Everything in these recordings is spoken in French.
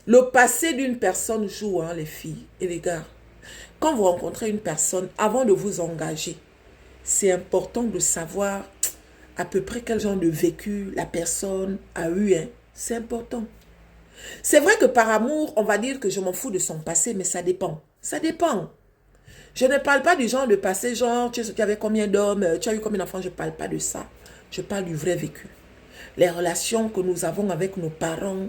Le passé d'une personne joue, hein, les filles et les gars. Quand vous rencontrez une personne, avant de vous engager, c'est important de savoir à peu près quel genre de vécu la personne a eu. Hein. C'est important. C'est vrai que par amour, on va dire que je m'en fous de son passé, mais ça dépend. Ça dépend. Je ne parle pas du genre de passé, genre tu avais combien d'hommes, tu as eu combien d'enfants, je ne parle pas de ça. Je parle du vrai vécu. Les relations que nous avons avec nos parents,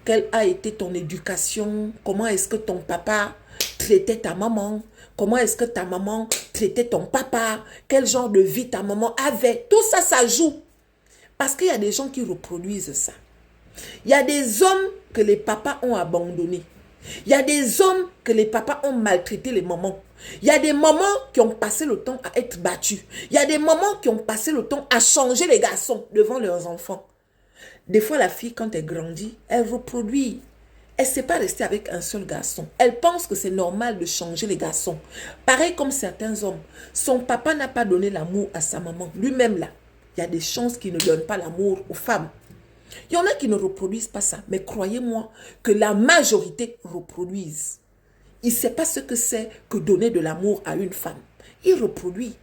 quelle a été ton éducation, comment est-ce que ton papa traitait ta maman, comment est-ce que ta maman traitait ton papa, quel genre de vie ta maman avait. Tout ça, ça joue. Parce qu'il y a des gens qui reproduisent ça. Il y a des hommes que les papas ont abandonnés. Il y a des hommes que les papas ont maltraité les mamans. Il y a des mamans qui ont passé le temps à être battues. Il y a des mamans qui ont passé le temps à changer les garçons devant leurs enfants. Des fois, la fille, quand elle grandit, elle reproduit. Elle ne sait pas rester avec un seul garçon. Elle pense que c'est normal de changer les garçons. Pareil comme certains hommes. Son papa n'a pas donné l'amour à sa maman. Lui-même, là, il y a des chances qu'il ne donne pas l'amour aux femmes. Il y en a qui ne reproduisent pas ça. Mais croyez-moi que la majorité reproduisent. Il ne sait pas ce que c'est que donner de l'amour à une femme. Il reproduit.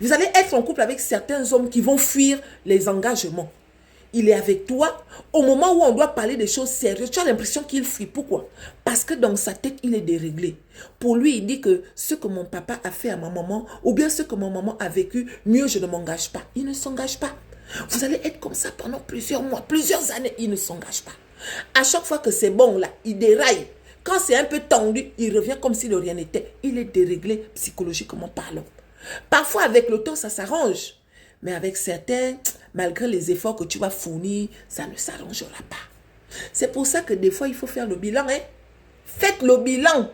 Vous allez être en couple avec certains hommes qui vont fuir les engagements. Il est avec toi, au moment où on doit parler des choses sérieuses, tu as l'impression qu'il fuit. Pourquoi? Parce que dans sa tête, il est déréglé. Pour lui, il dit que ce que mon papa a fait à ma maman, ou bien ce que mon maman a vécu, mieux je ne m'engage pas. Il ne s'engage pas. Vous allez être comme ça pendant plusieurs mois, plusieurs années, il ne s'engage pas. À chaque fois que c'est bon, là, il déraille. Quand c'est un peu tendu, il revient comme si de rien n'était. Il est déréglé psychologiquement parlant. Parfois, avec le temps, ça s'arrange. Mais avec certains, malgré les efforts que tu vas fournir, ça ne s'arrangera pas. C'est pour ça que des fois, il faut faire le bilan. Hein? Faites le bilan.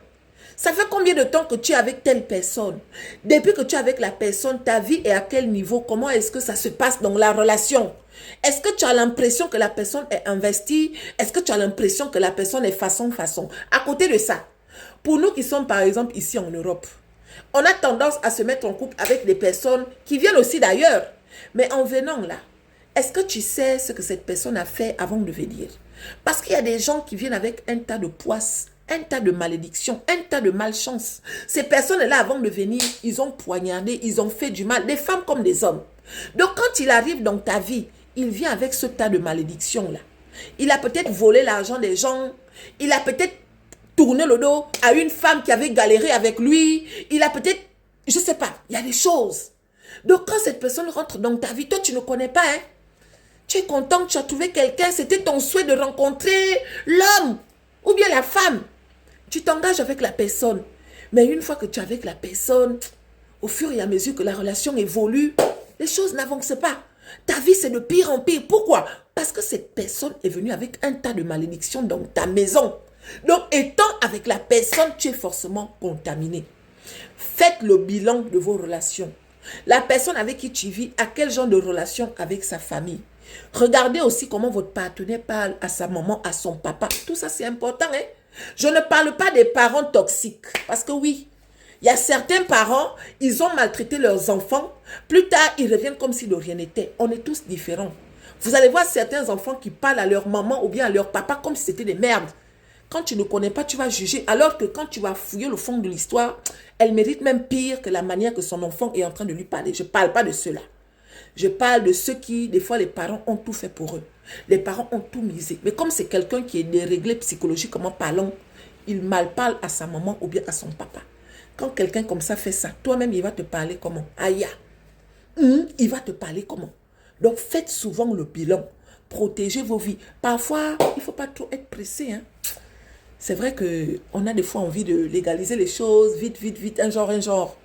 Ça fait combien de temps que tu es avec telle personne? Depuis que tu es avec la personne, ta vie est à quel niveau? Comment est-ce que ça se passe dans la relation? Est-ce que tu as l'impression que la personne est investie? Est-ce que tu as l'impression que la personne est façon? À côté de ça, pour nous qui sommes par exemple ici en Europe, on a tendance à se mettre en couple avec des personnes qui viennent aussi d'ailleurs. Mais en venant là, est-ce que tu sais ce que cette personne a fait avant de venir? Parce qu'il y a des gens qui viennent avec un tas de poisses, un tas de malédictions, un tas de malchance. Ces personnes-là, avant de venir, ils ont poignardé, ils ont fait du mal, des femmes comme des hommes. Donc quand il arrive dans ta vie, il vient avec ce tas de malédictions-là. Il a peut-être volé l'argent des gens, il a peut-être tourné le dos à une femme qui avait galéré avec lui, il a peut-être, je ne sais pas, il y a des choses. Donc quand cette personne rentre dans ta vie, toi tu ne connais pas, hein? Tu es content que tu as trouvé quelqu'un, c'était ton souhait de rencontrer l'homme ou bien la femme. Tu t'engages avec la personne. Mais une fois que tu es avec la personne, au fur et à mesure que la relation évolue, les choses n'avancent pas. Ta vie, c'est de pire en pire. Pourquoi? Parce que cette personne est venue avec un tas de malédictions dans ta maison. Donc, étant avec la personne, tu es forcément contaminé. Faites le bilan de vos relations. La personne avec qui tu vis a quel genre de relation avec sa famille. Regardez aussi comment votre partenaire parle à sa maman, à son papa. Tout ça, c'est important. Hein? Je ne parle pas des parents toxiques. Parce que oui, il y a certains parents, ils ont maltraité leurs enfants. Plus tard, ils reviennent comme si de rien n'était. On est tous différents. Vous allez voir certains enfants qui parlent à leur maman ou bien à leur papa comme si c'était des merdes. Quand tu ne connais pas, tu vas juger. Alors que quand tu vas fouiller le fond de l'histoire, elle mérite même pire que la manière que son enfant est en train de lui parler. Je ne parle pas de ceux-là. Je parle de ceux qui, des fois, les parents ont tout fait pour eux. Les parents ont tout misé. Mais comme c'est quelqu'un qui est déréglé psychologiquement parlant, il mal parle à sa maman ou bien à son papa. Quand quelqu'un comme ça fait ça, toi-même, il va te parler comment? Aïe, il va te parler comment? Donc, faites souvent le bilan. Protégez vos vies. Parfois, il ne faut pas trop être pressé. Hein? C'est vrai qu'on a des fois envie de légaliser les choses, vite, vite, vite, un genre.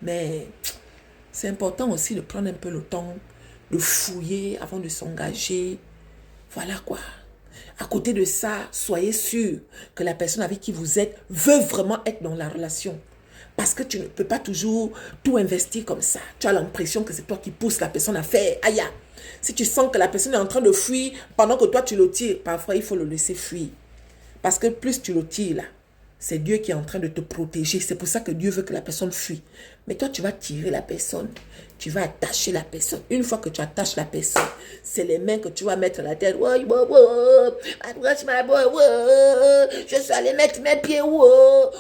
Mais c'est important aussi de prendre un peu le temps, de fouiller avant de s'engager. Voilà quoi. À côté de ça, soyez sûr que la personne avec qui vous êtes veut vraiment être dans la relation. Parce que tu ne peux pas toujours tout investir comme ça. Tu as l'impression que c'est toi qui pousses la personne à faire. Aïe. Si tu sens que la personne est en train de fuir pendant que toi tu le tires, parfois il faut le laisser fuir. Parce que plus tu le tires là, c'est Dieu qui est en train de te protéger. C'est pour ça que Dieu veut que la personne fuit. Mais toi, tu vas tirer la personne. Tu vas attacher la personne. Une fois que tu attaches la personne, c'est les mains que tu vas mettre à la tête. Je suis allé mettre mes pieds.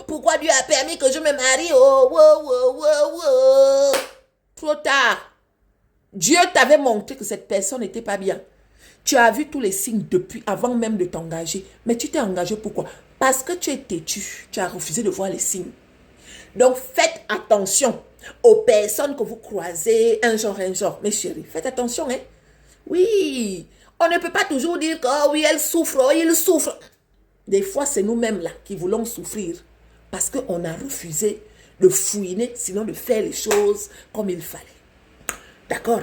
Pourquoi Dieu a permis que je me marie? Trop tard. Dieu t'avait montré que cette personne n'était pas bien. Tu as vu tous les signes depuis, avant même de t'engager. Mais tu t'es engagé pourquoi? Parce que tu es têtu. Tu as refusé de voir les signes. Donc, faites attention aux personnes que vous croisez, un genre. Mes chéris, faites attention, hein. Oui, on ne peut pas toujours dire que, oh oui, elle souffre, oh, il souffre. Des fois, c'est nous-mêmes là qui voulons souffrir. Parce qu'on a refusé de fouiner, sinon de faire les choses comme il fallait. D'accord?